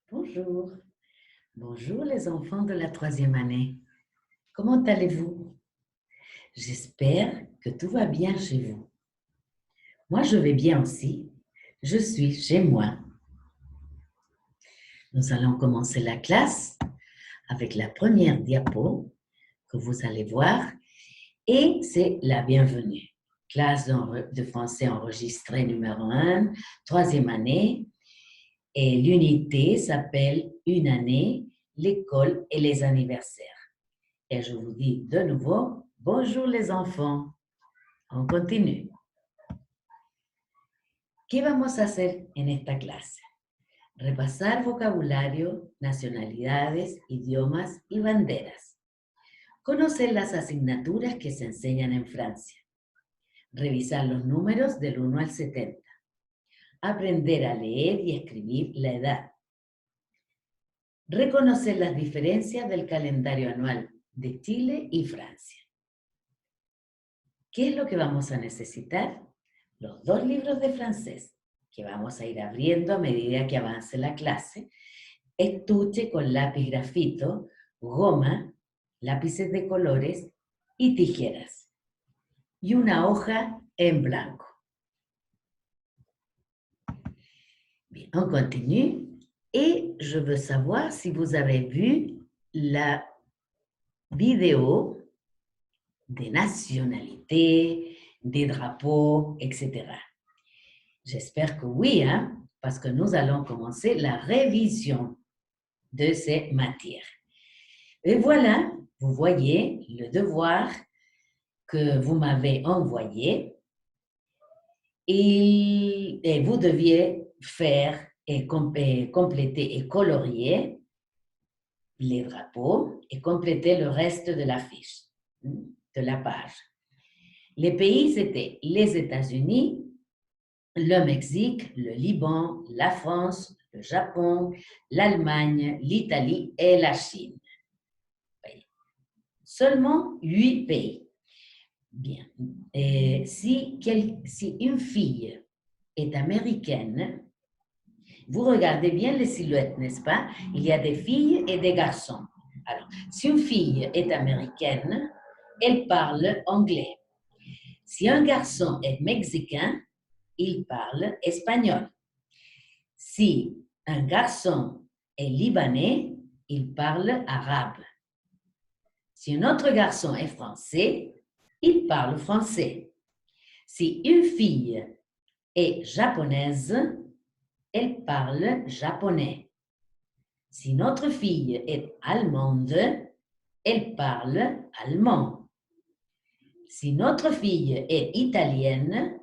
Bonjour. Bonjour les enfants de la troisième année. Comment allez-vous? J'espère que tout va bien chez vous. Moi, je vais bien aussi. Je suis chez moi. Nous allons commencer la classe avec la première diapo que vous allez voir et c'est la bienvenue. Classe de français enregistrée numéro 1, troisième année. Et l'unité s'appelle Une année, l'école et les anniversaires. Et je vous dis de nouveau, bonjour les enfants. On continue. ¿Qué vamos a hacer en esta clase? Repasar vocabulario, nacionalidades, idiomas y banderas. Conocer las asignaturas que se enseñan en Francia. Revisar los números del 1 al 70. Aprender a leer y escribir la edad. Reconocer las diferencias del calendario anual de Chile y Francia. ¿Qué es lo que vamos a necesitar? Los dos libros de francés que vamos a ir abriendo a medida que avance la clase, estuche con lápiz grafito, goma, lápices de colores y tijeras. Y una hoja en blanco. Bien, on continue. Et je veux savoir si vous avez vu la vidéo des nationalités, des drapeaux, etc. J'espère que oui, hein, parce que nous allons commencer la révision de ces matières. Et voilà, vous voyez le devoir que vous m'avez envoyé et vous deviez faire et compléter et colorier les drapeaux et compléter le reste de la fiche, de la page. Les pays, c'était les États-Unis, le Mexique, le Liban, la France, le Japon, l'Allemagne, l'Italie et la Chine. Seulement 8 pays. Bien. Et si une fille est américaine, vous regardez bien les silhouettes, n'est-ce pas? Il y a des filles et des garçons. Alors, si une fille est américaine, elle parle anglais. Si un garçon est mexicain, il parle espagnol. Si un garçon est libanais, il parle arabe. Si un autre garçon est français, il parle français. Si une fille est japonaise, elle parle japonais. Si notre fille est allemande, elle parle allemand. Si notre fille est italienne,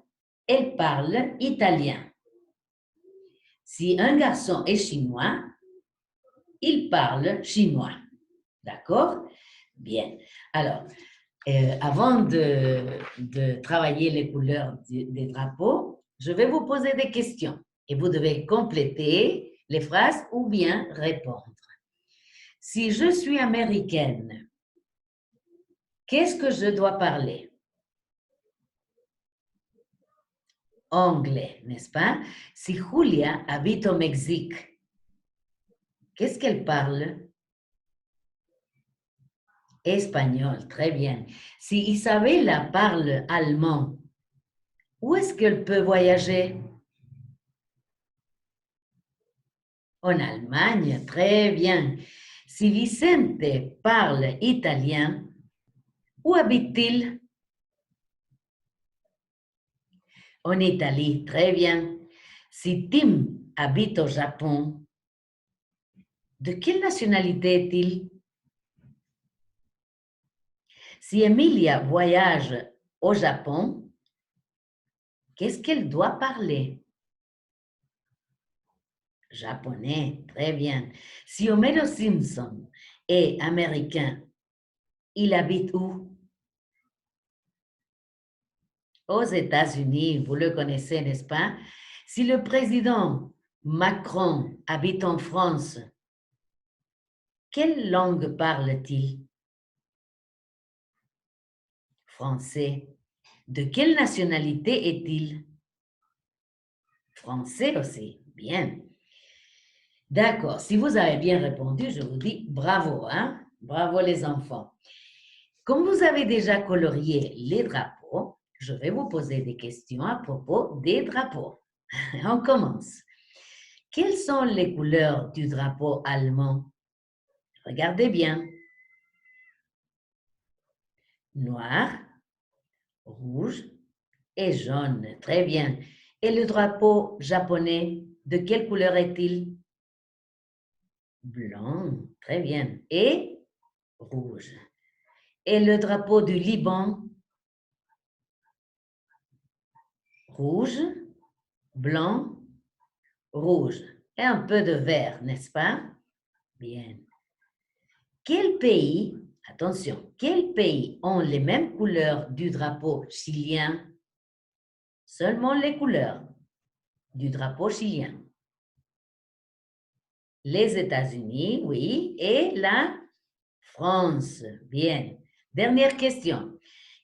elle parle italien. Si un garçon est chinois, il parle chinois. D'accord? Bien. Alors, avant de travailler les couleurs des drapeaux, je vais vous poser des questions et vous devez compléter les phrases ou bien répondre. Si je suis américaine, qu'est-ce que je dois parler? Anglais, n'est-ce pas? Si Julia habite au Mexique, qu'est-ce qu'elle parle? Espagnol, très bien. Si Isabella parle allemand, où est-ce qu'elle peut voyager? En Allemagne, très bien. Si Vicente parle italien, où habite-t-il? En Italie, très bien. Si Tim habite au Japon, de quelle nationalité est-il? Si Emilia voyage au Japon, qu'est-ce qu'elle doit parler? Japonais, très bien. Si Homero Simpson est américain, il habite où? Aux États-Unis, vous le connaissez, n'est-ce pas? Si le président Macron habite en France, quelle langue parle-t-il? Français. De quelle nationalité est-il? Français aussi. Bien. D'accord. Si vous avez bien répondu, je vous dis bravo, hein? Bravo les enfants. Comme vous avez déjà colorié les drapeaux, je vais vous poser des questions à propos des drapeaux. On commence. Quelles sont les couleurs du drapeau allemand? Regardez bien. Noir, rouge et jaune. Très bien. Et le drapeau japonais, de quelle couleur est-il? Blanc. Très bien. Et rouge. Et le drapeau du Liban? Rouge, blanc, rouge. Et un peu de vert, n'est-ce pas? Bien. Quel pays, attention, quels pays ont les mêmes couleurs du drapeau chilien? Seulement les couleurs du drapeau chilien. Les États-Unis, oui, et la France. Bien. Dernière question.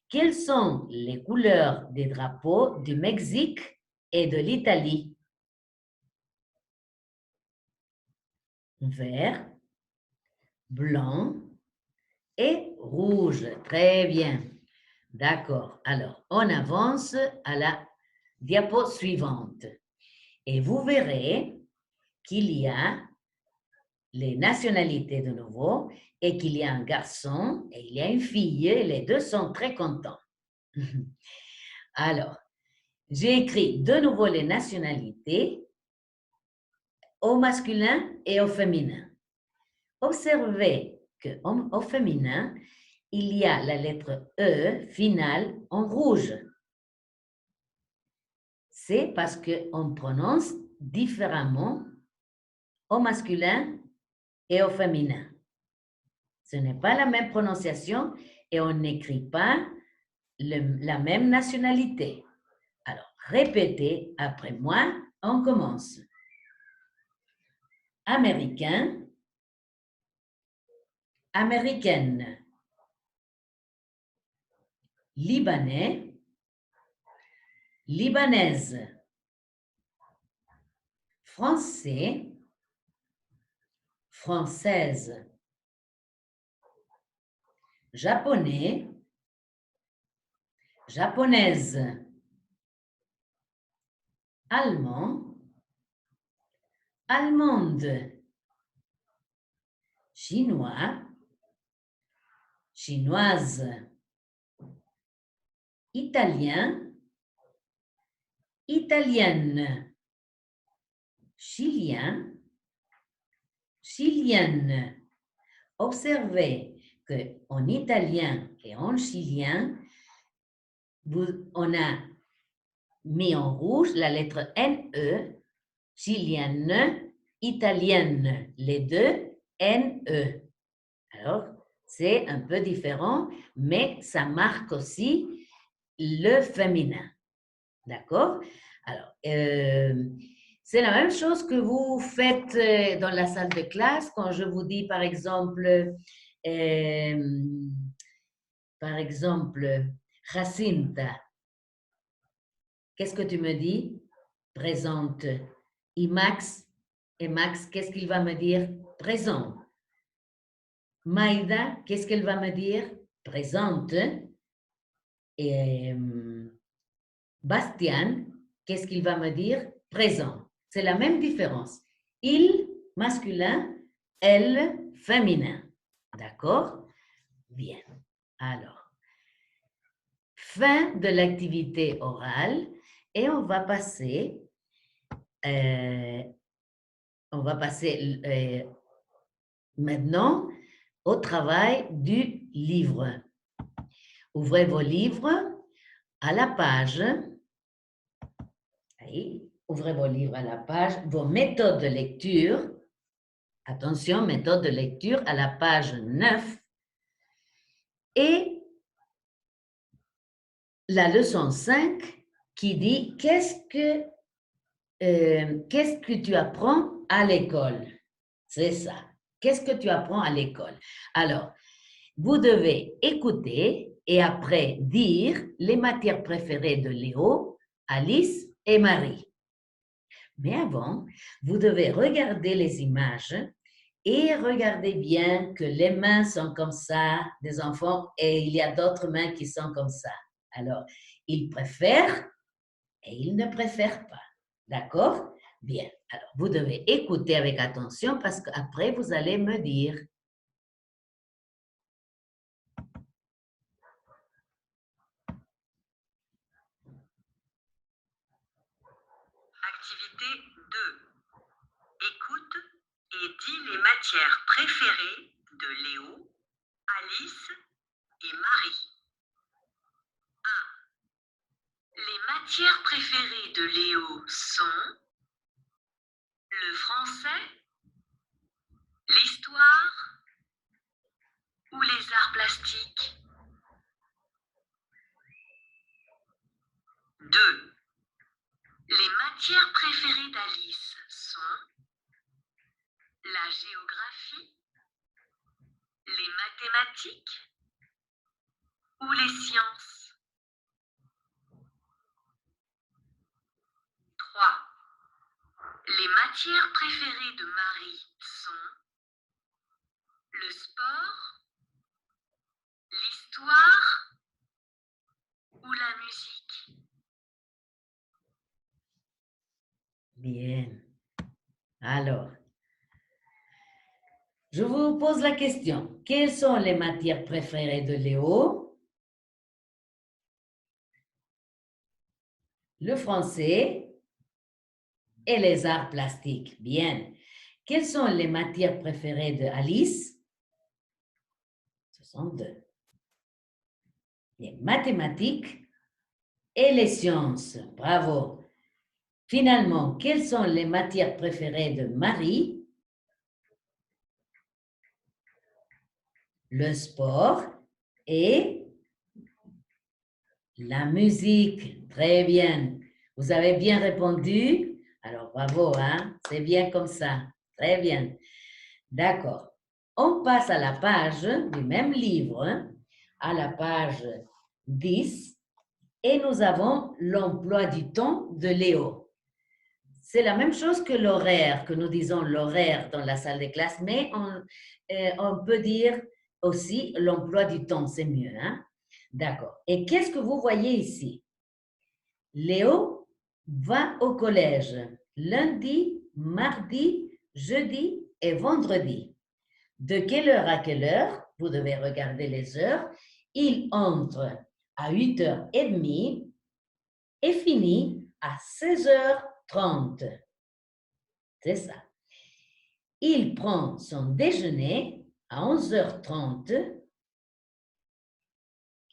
Quelles sont les couleurs des drapeaux du Mexique et de l'Italie? Vert, blanc et rouge. Très bien. D'accord. Alors, on avance à la diapo suivante. Et vous verrez qu'il y a les nationalités de nouveau et qu'il y a un garçon et il y a une fille et les deux sont très contents. Alors, j'ai écrit de nouveau les nationalités au masculin et au féminin. Observez qu'au féminin, il y a la lettre E finale en rouge. C'est parce qu'on prononce différemment au masculin et au féminin. Ce n'est pas la même prononciation et on n'écrit pas la même nationalité. Alors, répétez après moi, on commence. Américain, américaine. Libanais, libanaise. Français, française. Japonais, japonaise. Allemand, allemande. Chinois, chinoise. Italien, italienne. Chilien, chilienne. Observez qu'en italien et en chilien, on a mis en rouge la lettre NE, chilienne, italienne, les deux NE. Alors, c'est un peu différent, mais ça marque aussi le féminin. D'accord? Alors, c'est la même chose que vous faites dans la salle de classe quand je vous dis, par exemple, Jacinta. Qu'est-ce que tu me dis? Présente. Et Max, qu'est-ce qu'il va me dire? Présent. Maïda, qu'est-ce qu'elle va me dire? Présente. Et Bastien, qu'est-ce qu'il va me dire? Présent. C'est la même différence. Il, masculin, elle, féminin. D'accord? Bien. Alors, fin de l'activité orale et on va passer maintenant au travail du livre. Ouvrez vos livres à la page. Ouvrez vos livres à la page, vos méthodes de lecture. Attention, méthode de lecture à la page 9. Et la leçon 5 qui dit qu'est-ce que tu apprends à l'école? C'est ça. Qu'est-ce que tu apprends à l'école? Alors, vous devez écouter et après dire les matières préférées de Léo, Alice et Marie. Mais avant, vous devez regarder les images et regardez bien que les mains sont comme ça des enfants et il y a d'autres mains qui sont comme ça. Alors, ils préfèrent et ils ne préfèrent pas. D'accord? Bien. Alors, vous devez écouter avec attention parce qu'après, vous allez me dire. Activité 2. Écoute et dis les matières préférées de Léo, Alice et Marie. 1. Les matières préférées de Léo sont le français, l'histoire ou les arts plastiques. 2. Les matières préférées d'Alice sont la géographie, les mathématiques ou les sciences. 3. Les matières préférées de Marie sont le sport, l'histoire ou la musique. Bien. Alors, je vous pose la question. Quelles sont les matières préférées de Léo? Le français et les arts plastiques. Bien. Quelles sont les matières préférées de Alice? Ce sont deux. Les mathématiques et les sciences. Bravo. Finalement, quelles sont les matières préférées de Marie? Le sport et la musique. Très bien. Vous avez bien répondu. Alors, bravo, hein? C'est bien comme ça. Très bien. D'accord. On passe à la page du même livre, hein, à la page 10, et nous avons l'emploi du temps de Léo. C'est la même chose que l'horaire, que nous disons l'horaire dans la salle de classe, mais on peut dire aussi l'emploi du temps, c'est mieux. Hein? D'accord. Et qu'est-ce que vous voyez ici? Léo va au collège lundi, mardi, jeudi et vendredi. De quelle heure à quelle heure? Vous devez regarder les heures. Il entre à 8h30 et finit à 16h30. C'est ça. Il prend son déjeuner à 11h30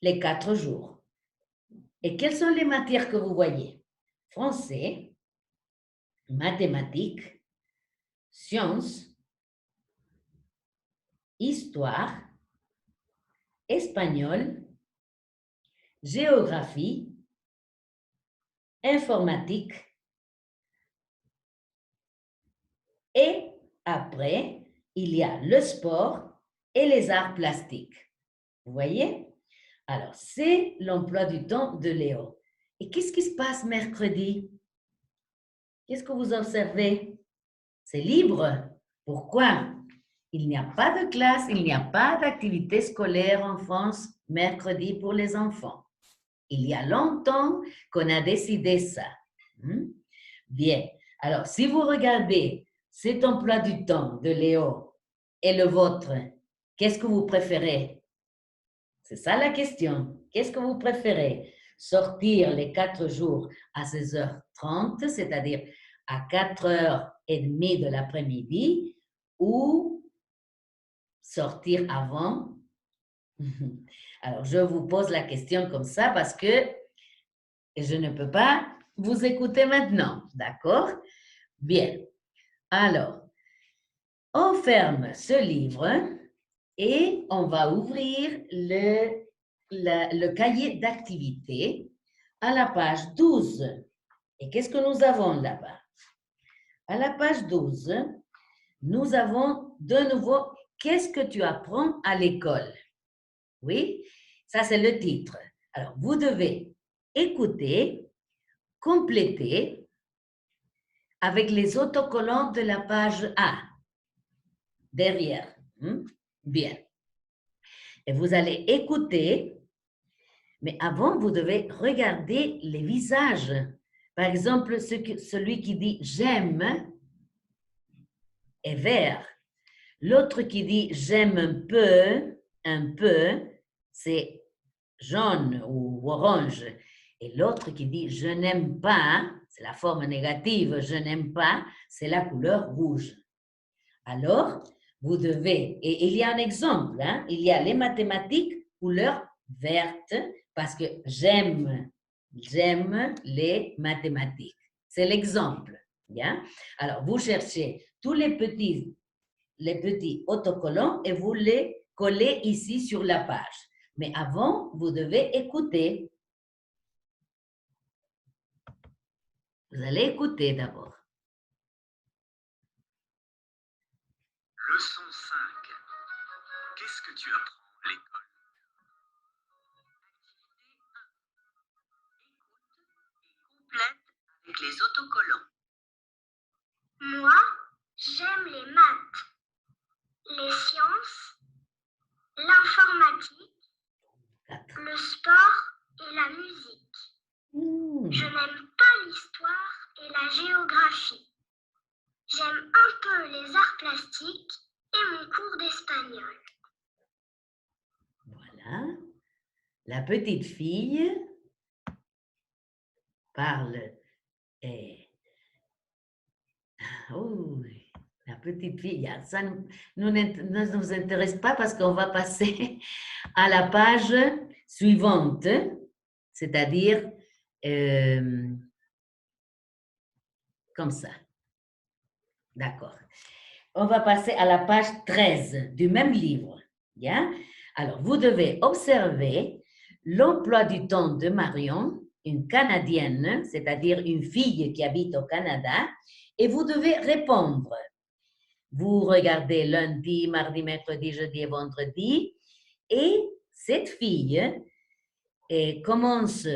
les 4 jours. Et quelles sont les matières que vous voyez? Français, mathématiques, sciences, histoire, espagnol, géographie, informatique et après, il y a le sport et les arts plastiques. Vous voyez? Alors, c'est l'emploi du temps de Léo. Et qu'est-ce qui se passe mercredi? Qu'est-ce que vous observez? C'est libre. Pourquoi? Il n'y a pas de classe, il n'y a pas d'activité scolaire en France mercredi pour les enfants. Il y a longtemps qu'on a décidé ça. Bien. Alors, si vous regardez cet emploi du temps de Léo et le vôtre, qu'est-ce que vous préférez? C'est ça la question. Qu'est-ce que vous préférez? Sortir les 4 jours à 16h30, c'est-à-dire à 4h30 de l'après-midi, ou sortir avant? Alors, je vous pose la question comme ça parce que je ne peux pas vous écouter maintenant, d'accord? Bien. Alors, on ferme ce livre et on va ouvrir le cahier d'activité à la page 12. Et qu'est-ce que nous avons là-bas? À la page 12, nous avons de nouveau « Qu'est-ce que tu apprends à l'école ?» Oui, ça c'est le titre. Alors, vous devez écouter, compléter avec les autocollants de la page A, derrière. Bien. Et vous allez écouter, mais avant, vous devez regarder les visages. Par exemple, celui qui dit « j'aime » est vert. L'autre qui dit « j'aime un peu », c'est jaune ou orange. Et l'autre qui dit « je n'aime pas », c'est la forme négative, « je n'aime pas », c'est la couleur rouge. Alors, vous devez, et il y a un exemple, il y a les mathématiques, couleur verte, parce que j'aime les mathématiques. C'est l'exemple. Bien? Alors, vous cherchez tous les petits autocollants et vous les collez ici sur la page. Mais avant, vous devez écouter. Vous allez écouter d'abord. Leçon 5. Qu'est-ce que tu apprends à l'école? Activité 1. Écoute et complète avec les autocollants. Moi, j'aime les maths, les sciences, l'informatique, 4. le sport et la musique. Je n'aime pas l'histoire et la géographie. J'aime un peu les arts plastiques et mon cours d'espagnol. Voilà. La petite fille parle. Oh, la petite fille, ça ne nous intéresse pas parce qu'on va passer à la page suivante, c'est-à-dire comme ça. D'accord. On va passer à la page 13 du même livre. Bien? Alors, vous devez observer l'emploi du temps de Marion, une Canadienne, c'est-à-dire une fille qui habite au Canada, et vous devez répondre. Vous regardez lundi, mardi, mercredi, jeudi et vendredi, et cette fille commence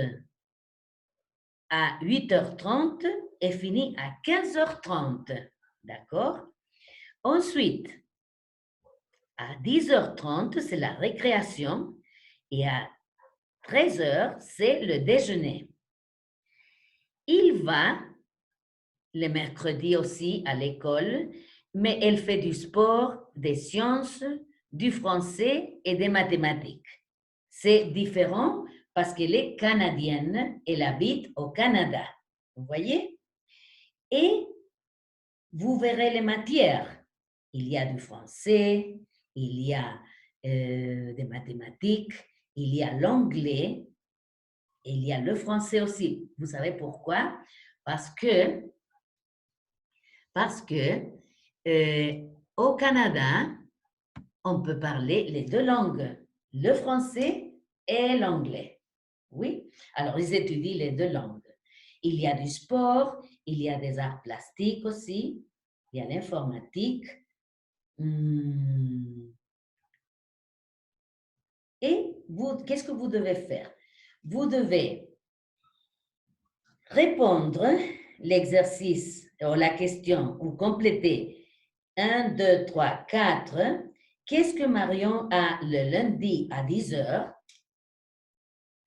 à 8h30 et finit à 15h30. D'accord? Ensuite, à 10h30, c'est la récréation et à 13h, c'est le déjeuner. Il va le mercredi aussi à l'école, mais elle fait du sport, des sciences, du français et des mathématiques. C'est différent parce qu'elle est canadienne, elle habite au Canada. Vous voyez? Et vous verrez les matières. Il y a du français, il y a des mathématiques, il y a l'anglais, il y a le français aussi. Vous savez pourquoi? Parce que au Canada, on peut parler les deux langues, le français et l'anglais. Oui, alors ils étudient les deux langues. Il y a du sport, il y a des arts plastiques aussi, il y a l'informatique. Et vous, qu'est-ce que vous devez faire? Vous devez répondre l'exercice ou la question ou compléter 1, 2, 3, 4. Qu'est-ce que Marion a le lundi à 10h?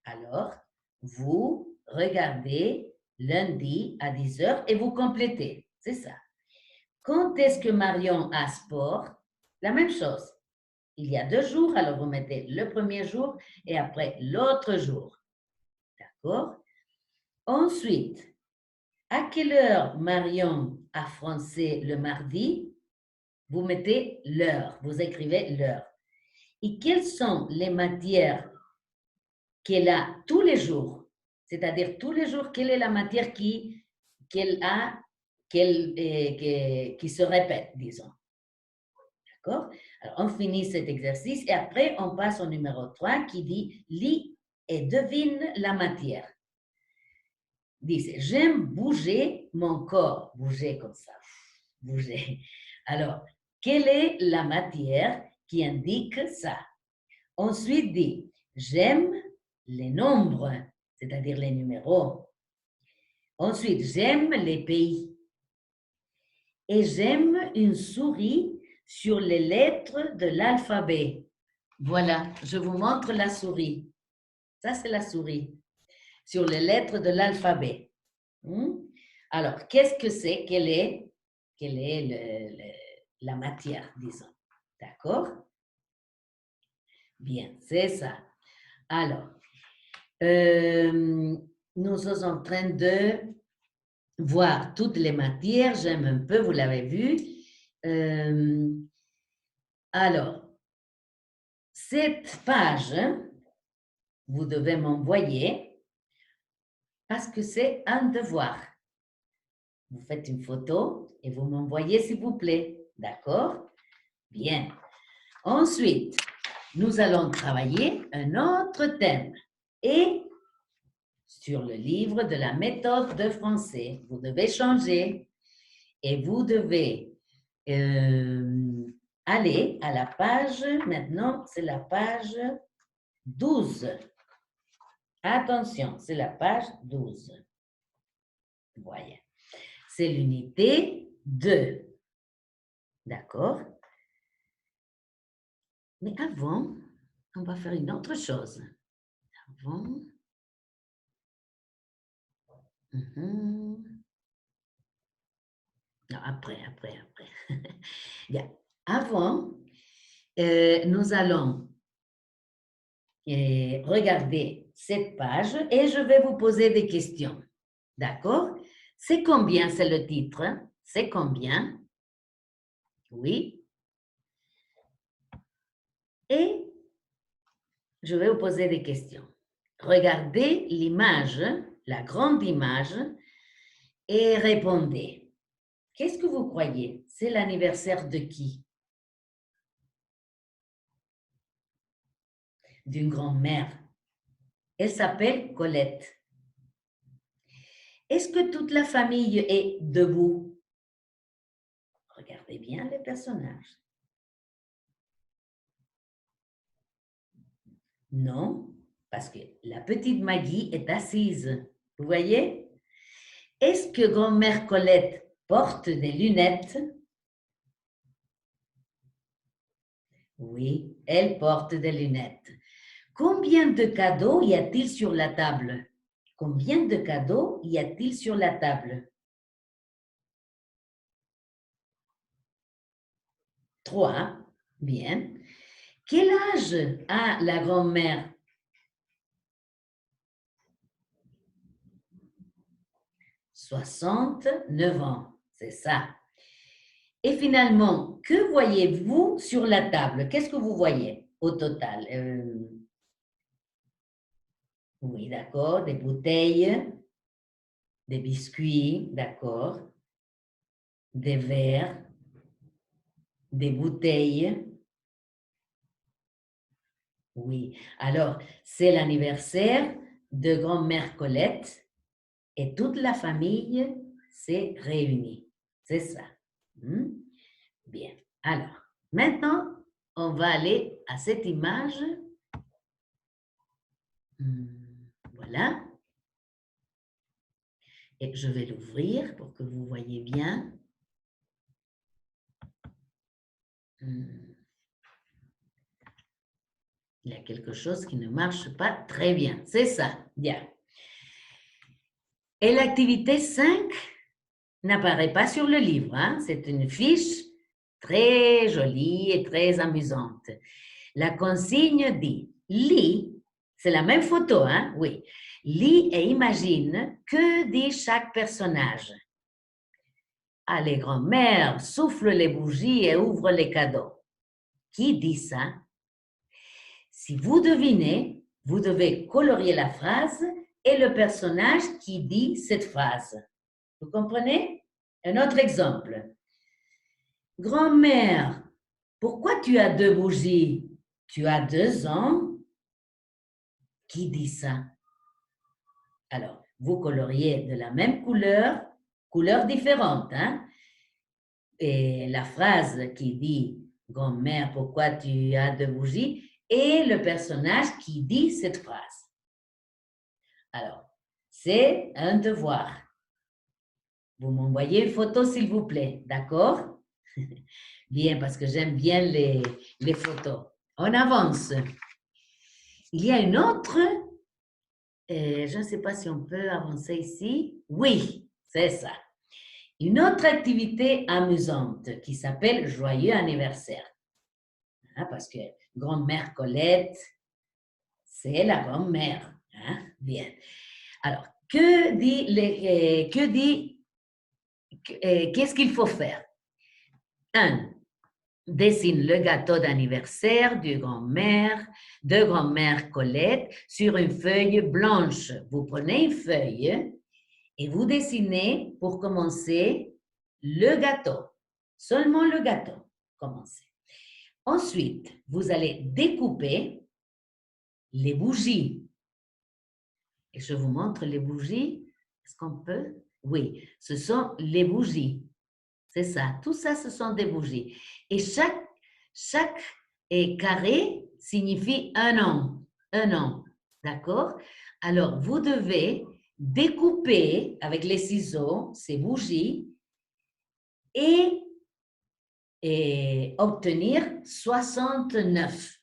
Alors, vous regardez lundi à 10h et vous complétez. C'est ça. Quand est-ce que Marion a sport? La même chose. Il y a 2 jours, alors vous mettez le premier jour et après l'autre jour. D'accord? Ensuite, à quelle heure Marion a français le mardi? Vous mettez l'heure, vous écrivez l'heure. Et quelles sont les matières qu'elle a tous les jours? C'est-à-dire tous les jours, quelle est la matière qu'elle a, qui se répète, disons. D'accord? Alors, on finit cet exercice et après, on passe au numéro 3 qui dit « lis et devine la matière ». Dit, j'aime bouger mon corps, bouger comme ça, bouger. Alors, quelle est la matière qui indique ça? Ensuite, dit, j'aime les nombres, c'est-à-dire les numéros. Ensuite, j'aime les pays. et j'aime une souris sur les lettres de l'alphabet. Voilà, je vous montre la souris. Ça, c'est la souris sur les lettres de l'alphabet. Alors, qu'est-ce que c'est? Quelle est la matière, disons? D'accord? Bien, c'est ça. Alors, nous sommes en train de voir toutes les matières. J'aime un peu, vous l'avez vu. Alors, cette page, vous devez m'envoyer parce que c'est un devoir. Vous faites une photo et vous m'envoyez, s'il vous plaît. D'accord? Bien. Ensuite, nous allons travailler un autre thème. Et sur le livre de la méthode de français, vous devez changer et vous devez aller à la page, maintenant c'est la page 12. Attention, c'est la page 12. Voyez. C'est l'unité 2. D'accord? Mais avant, on va faire une autre chose. Avant. Non, après. Bien. Avant, nous allons regarder cette page et je vais vous poser des questions. D'accord? C'est combien, c'est le titre? C'est combien? Oui. Et je vais vous poser des questions. Regardez l'image, la grande image, et répondez. Qu'est-ce que vous croyez? C'est l'anniversaire de qui? D'une grand-mère. Elle s'appelle Colette. Est-ce que toute la famille est debout? Regardez bien les personnages. Non, parce que la petite Maggie est assise. Vous voyez? Est-ce que grand-mère Colette porte des lunettes? Oui, elle porte des lunettes. Combien de cadeaux y a-t-il sur la table? Combien de cadeaux y a-t-il sur la table? 3. Bien. Quel âge a la grand-mère? 69 ans, c'est ça. Et finalement, que voyez-vous sur la table? Qu'est-ce que vous voyez au total? Oui, d'accord, des bouteilles, des biscuits, d'accord, des verres, des bouteilles. Oui, alors c'est l'anniversaire de grand-mère Colette et toute la famille s'est réunie. C'est ça. Bien, alors maintenant, on va aller à cette image. Voilà. Et je vais l'ouvrir pour que vous voyez bien. Il y a quelque chose qui ne marche pas très bien. C'est ça. Bien. Et l'activité 5 n'apparaît pas sur le livre. Hein? C'est une fiche très jolie et très amusante. La consigne dit « lis ». C'est la même photo, hein? Oui. Lis et imagine que dit chaque personnage. Ah, les grands-mères soufflent les bougies et ouvrent les cadeaux. Qui dit ça? Si vous devinez, vous devez colorier la phrase et le personnage qui dit cette phrase. Vous comprenez? Un autre exemple. Grand-mère, pourquoi tu as 2 bougies? Tu as 2 ans? Qui dit ça? Alors, vous coloriez de la même couleur, couleurs différentes, hein? Et la phrase qui dit « Grand-mère, pourquoi tu as 2 bougies ?» et le personnage qui dit cette phrase. Alors, c'est un devoir. Vous m'envoyez une photo, s'il vous plaît, d'accord? Bien, parce que j'aime bien les photos. On avance. Il y a une autre, je ne sais pas si on peut avancer ici. Oui, c'est ça. Une autre activité amusante qui s'appelle Joyeux anniversaire. Hein, parce que grand-mère Colette, c'est la grand-mère. Hein? Bien. Alors, qu'est-ce qu'il faut faire? 1. Dessine le gâteau d'anniversaire de grand-mère Colette sur une feuille blanche. Vous prenez une feuille et vous dessinez pour commencer le gâteau. Seulement le gâteau. Commencez. Ensuite, vous allez découper les bougies. Et je vous montre les bougies. Est-ce qu'on peut? Oui, ce sont les bougies. C'est ça. Tout ça, ce sont des bougies. Et chaque carré signifie un an. Un an. D'accord? Alors, vous devez découper avec les ciseaux ces bougies et obtenir 69.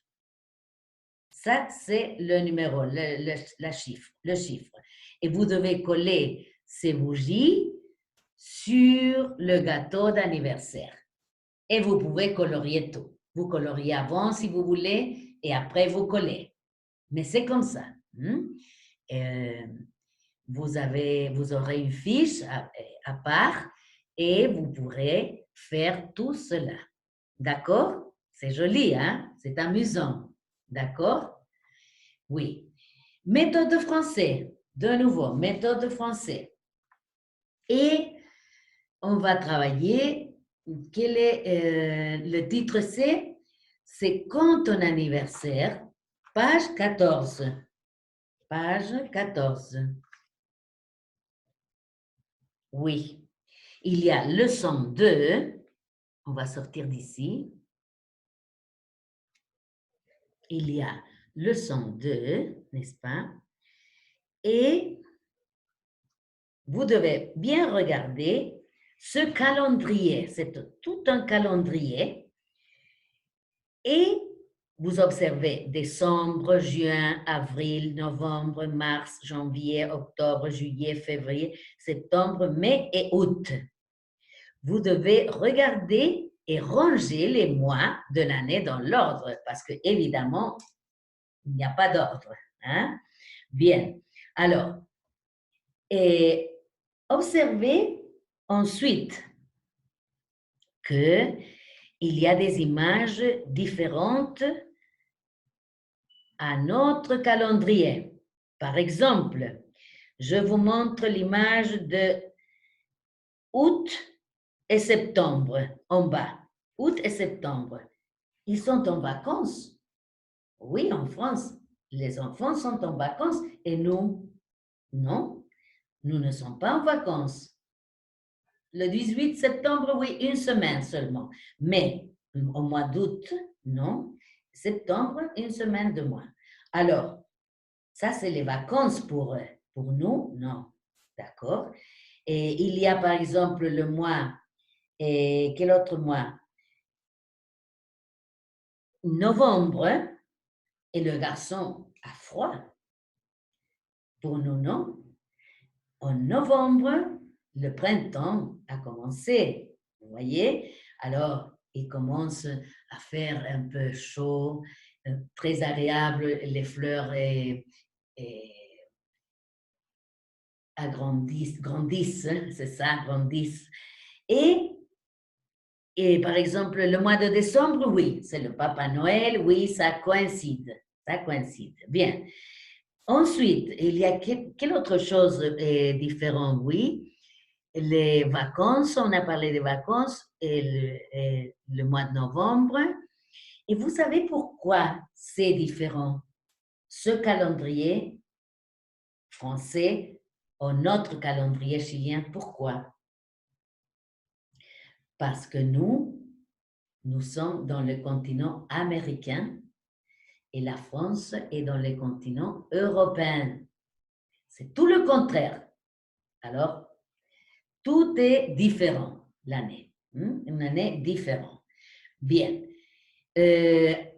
Ça, c'est le numéro, le chiffre. Et vous devez coller ces bougies sur le gâteau d'anniversaire. Et vous pouvez colorier tout. Vous coloriez avant si vous voulez et après vous collez. Mais c'est comme ça. Vous aurez une fiche à part et vous pourrez faire tout cela. D'accord? C'est joli, hein? C'est amusant. D'accord? Oui. Méthode de français. De nouveau, méthode de français. Et on va travailler. Quel est le titre? C'est Quand ton anniversaire, page 14. Page 14. Oui. Il y a leçon 2. On va sortir d'ici. Il y a leçon 2, n'est-ce pas? Et vous devez bien regarder ce calendrier. C'est tout un calendrier. Et vous observez décembre, juin, avril, novembre, mars, janvier, octobre, juillet, février, septembre, mai et août. Vous devez regarder et ranger les mois de l'année dans l'ordre parce que, évidemment, il n'y a pas d'ordre. Hein? Bien. Alors, observez ensuite qu'il y a des images différentes à notre calendrier. Par exemple, je vous montre l'image de août et septembre en bas. Août et septembre. Ils sont en vacances. Oui, en France, les enfants sont en vacances et nous, non, nous ne sommes pas en vacances. Le 18 septembre, oui, une semaine seulement. Mais au mois d'août, non. Septembre, une semaine de moins. Alors, ça, c'est les vacances pour nous, non. D'accord? Et il y a par exemple le mois, et quel autre mois? Novembre, et le garçon a froid. Pour nous, non. En novembre, le printemps a commencé. Vous voyez? Alors, il commence à faire un peu chaud, très agréable, les fleurs grandissent, hein, c'est ça, grandissent. Et par exemple, le mois de décembre, oui, c'est le Papa Noël, oui, ça coïncide. Ça coïncide. Bien. Ensuite, il y a quelle autre chose différente? Oui, les vacances, on a parlé des vacances, et le mois de novembre. Et vous savez pourquoi c'est différent? Ce calendrier français ou notre calendrier chilien, pourquoi? Parce que nous sommes dans le continent américain et la France est dans le continent européen. C'est tout le contraire. Alors, tout est différent l'année. Une année différente. Bien.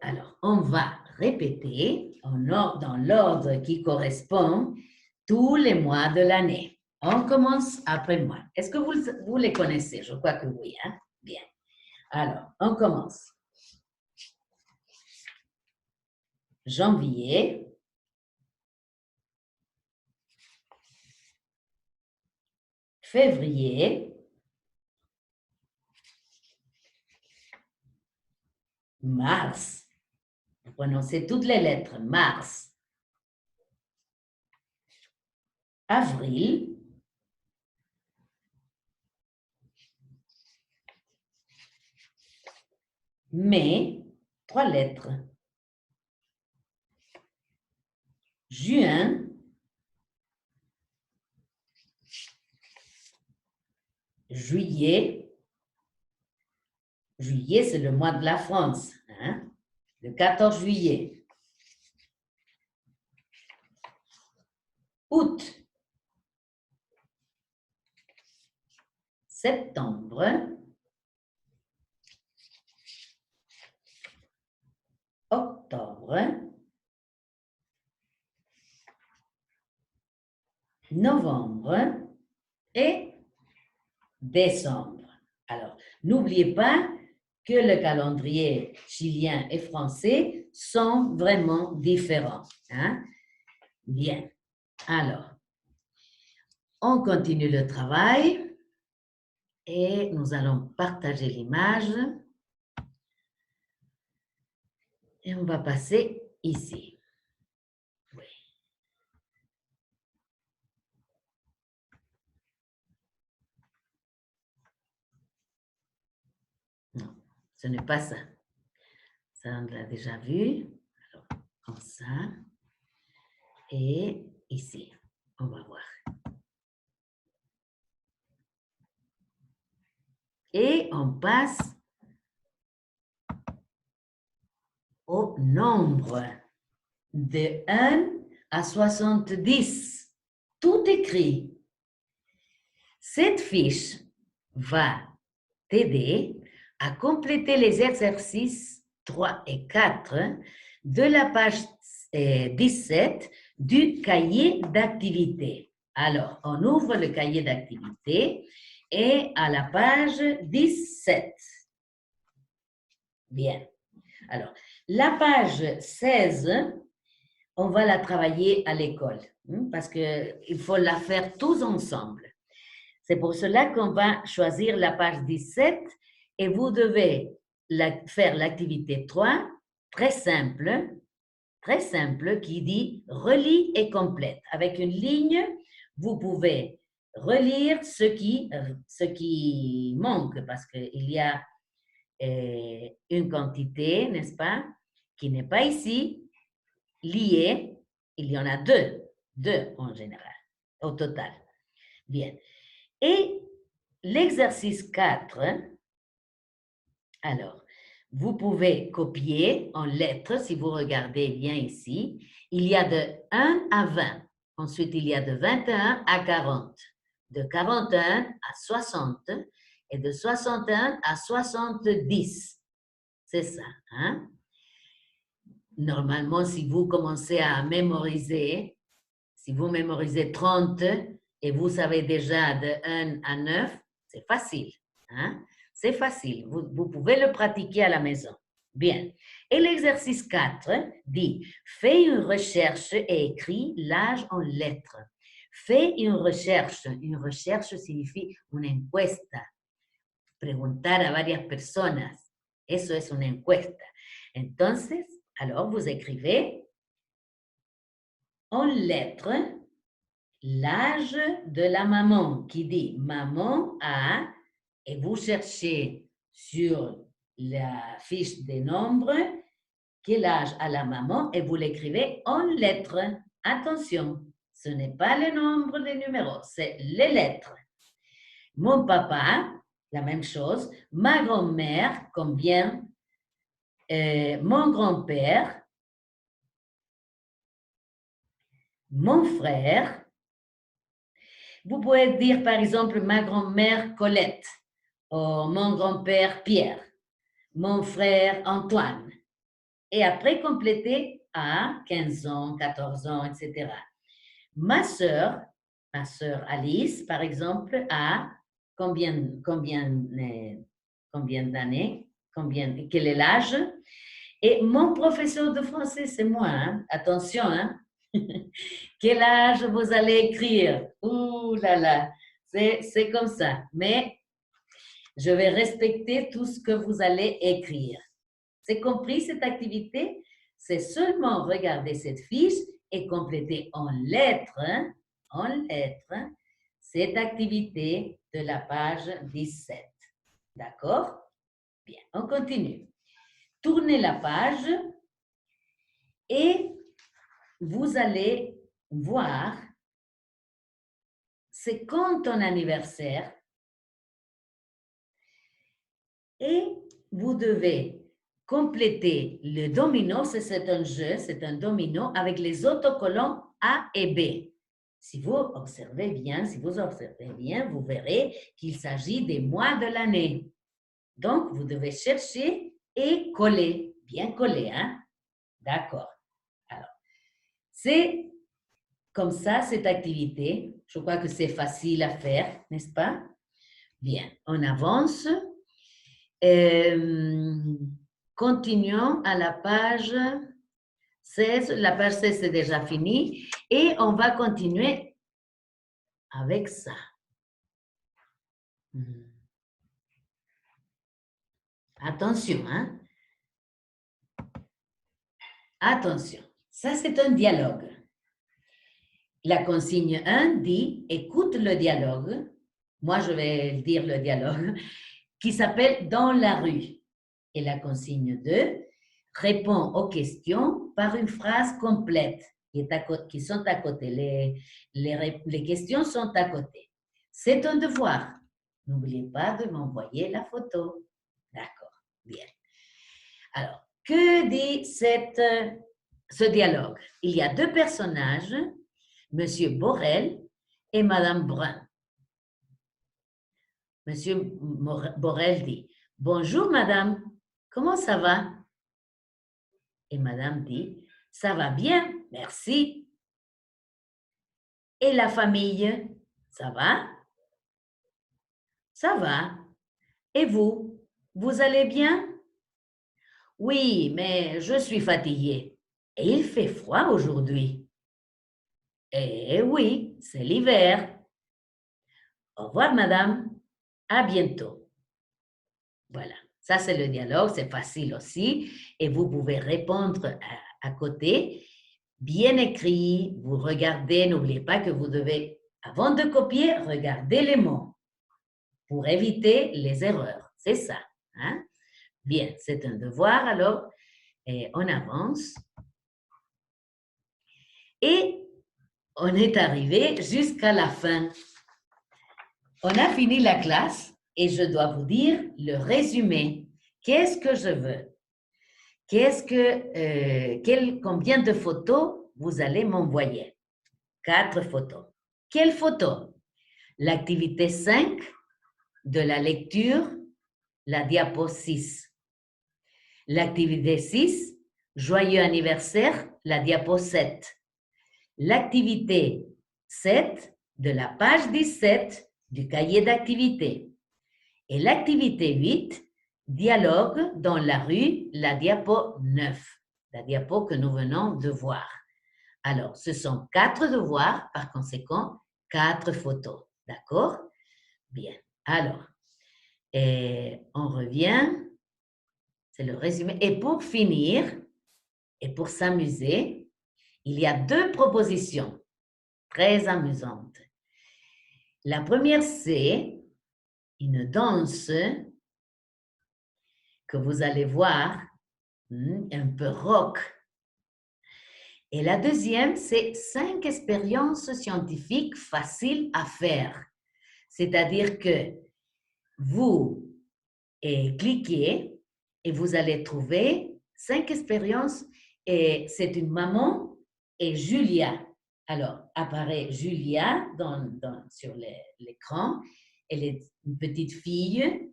Alors, on va répéter dans l'ordre qui correspond tous les mois de l'année. On commence après moi. Est-ce que vous les connaissez? Je crois que oui. Hein? Bien. Alors, on commence. Janvier. Février. Mars. Vous prononcez toutes les lettres. Mars. Avril. Mai, 3 lettres. Juin. Juillet. Juillet, c'est le mois de la France. Hein? Le 14 juillet. Août. Septembre. Octobre. Novembre et décembre. Alors, n'oubliez pas que le calendrier chilien et français sont vraiment différents. Hein? Bien. Alors, on continue le travail et nous allons partager l'image. Et on va passer ici. Oui. Non, ce n'est pas ça. Ça, on l'a déjà vu. Alors, comme ça. Et ici, on va voir. Et on passe au nombre de 1 à 70. Tout écrit. Cette fiche va t'aider à compléter les exercices 3 et 4 de la page 17 du cahier d'activité. Alors, on ouvre le cahier d'activité et à la page 17. Bien. Alors, la page 16, on va la travailler à l'école parce qu'il faut la faire tous ensemble. C'est pour cela qu'on va choisir la page 17 et vous devez faire l'activité 3, très simple, qui dit « relis et complète ». Avec une ligne, vous pouvez relire ce qui manque parce qu'il y a une quantité, n'est-ce pas, qui n'est pas ici, liée. Il y en a deux en général, au total. Bien. Et l'exercice 4, alors, vous pouvez copier en lettres, si vous regardez bien ici, il y a de 1 à 20, ensuite il y a de 21 à 40, de 41 à 60 et de 61 à 70. C'est ça, hein? Normalement, si vous commencez à mémoriser, si vous mémorisez 30 et vous savez déjà de 1 à 9, c'est facile, hein? C'est facile, vous pouvez le pratiquer à la maison. Bien. Et l'exercice 4 dit, fais une recherche et écris l'âge en lettres. Fais une recherche. Une recherche signifie una encuesta. Preguntar a varias personas. Eso es una encuesta. Entonces, alors vous écrivez en lettres l'âge de la maman qui dit maman a, et vous cherchez sur la fiche des nombres quel âge a la maman et vous l'écrivez en lettres. Attention, ce n'est pas le nombre des numéros, c'est les lettres. Mon papa, la même chose. Ma grand-mère, combien? Mon grand-père. Mon frère. Vous pouvez dire, par exemple, ma grand-mère Colette, ou mon grand-père Pierre, mon frère Antoine. Et après, compléter à 15 ans, 14 ans, etc. Ma sœur Alice, par exemple, a combien d'années? Quel est l'âge? Et mon professeur de français, c'est moi. Hein? Attention, hein? Quel âge vous allez écrire? Ouh là là, c'est comme ça. Mais je vais respecter tout ce que vous allez écrire. C'est compris cette activité? C'est seulement regarder cette fiche et compléter en lettres, cette activité de la page 17. D'accord? Bien, on continue. Tournez la page et vous allez voir, c'est quand ton anniversaire et vous devez compléter le domino, c'est un jeu, c'est un domino avec les autocollants A et B. Si vous observez bien, vous verrez qu'il s'agit des mois de l'année. Donc, vous devez chercher et coller, bien coller, hein? D'accord. Alors, c'est comme ça, cette activité. Je crois que c'est facile à faire, n'est-ce pas? Bien, on avance. Continuons à la page 16. La page 16 est déjà finie. Et on va continuer avec ça. Attention, hein? Attention. Ça, c'est un dialogue. La consigne 1 dit « Écoute le dialogue ». Moi, je vais dire le dialogue qui s'appelle « Dans la rue ». Et la consigne 2 répond aux questions par une phrase complète qui sont à côté. Les questions sont à côté. C'est un devoir. N'oubliez pas de m'envoyer la photo. D'accord, bien. Alors, que dit ce dialogue? Il y a deux personnages, Monsieur Borel et Madame Brun. Monsieur Borel dit « Bonjour, madame, comment ça va ?» Et madame dit « Ça va bien, merci. » Et la famille, ça va? Ça va. Et vous, vous allez bien? Oui, mais je suis fatiguée. Et il fait froid aujourd'hui. Eh oui, c'est l'hiver. Au revoir, madame. À bientôt. Voilà, ça c'est le dialogue, c'est facile aussi. Et vous pouvez répondre à côté. Bien écrit, vous regardez, n'oubliez pas que vous devez, avant de copier, regarder les mots pour éviter les erreurs. C'est ça. Hein? Bien, c'est un devoir, alors on avance. Et on est arrivé jusqu'à la fin. On a fini la classe et je dois vous dire le résumé. Qu'est-ce que je veux? Combien de photos vous allez m'envoyer? 4 photos. Quelle photo? L'activité 5 de la lecture, la diapo 6. L'activité 6, joyeux anniversaire, la diapo 7. L'activité 7 de la page 17 du cahier d'activité. Et l'activité 8, dialogue dans la rue, la diapo 9, la diapo que nous venons de voir. Alors, ce sont 4 devoirs, par conséquent, 4 photos. D'accord? Bien. Alors, on revient. C'est le résumé. Et pour finir, et pour s'amuser, il y a 2 propositions très amusantes. La première, c'est une danse que vous allez voir, un peu rock. Et la deuxième, c'est 5 expériences scientifiques faciles à faire. C'est-à-dire que vous cliquez et vous allez trouver 5 expériences. Et c'est une maman et Julia. Alors, apparaît Julia sur l'écran. Elle est une petite fille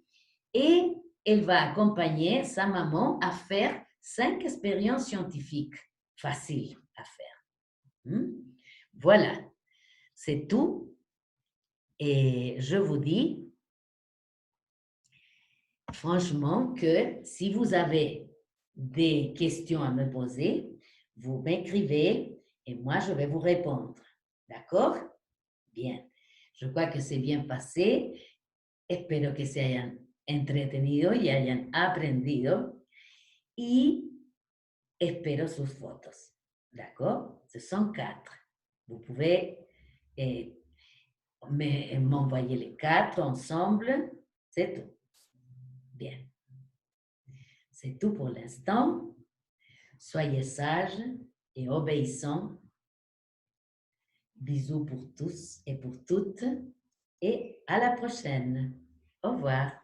et elle va accompagner sa maman à faire 5 expériences scientifiques faciles à faire. Voilà, c'est tout. Et je vous dis, franchement, que si vous avez des questions à me poser, vous m'écrivez et moi, je vais vous répondre. D'accord? Bien. Je crois que c'est bien passé. Espero que se hayan entretenido y hayan aprendido. Y espero sus fotos. D'accord? Ce sont 4. Vous pouvez m'envoyer les 4 ensemble. C'est tout. Bien. C'est tout pour l'instant. Soyez sages et obéissants. Bisous pour tous et pour toutes. Et à la prochaine. Au revoir.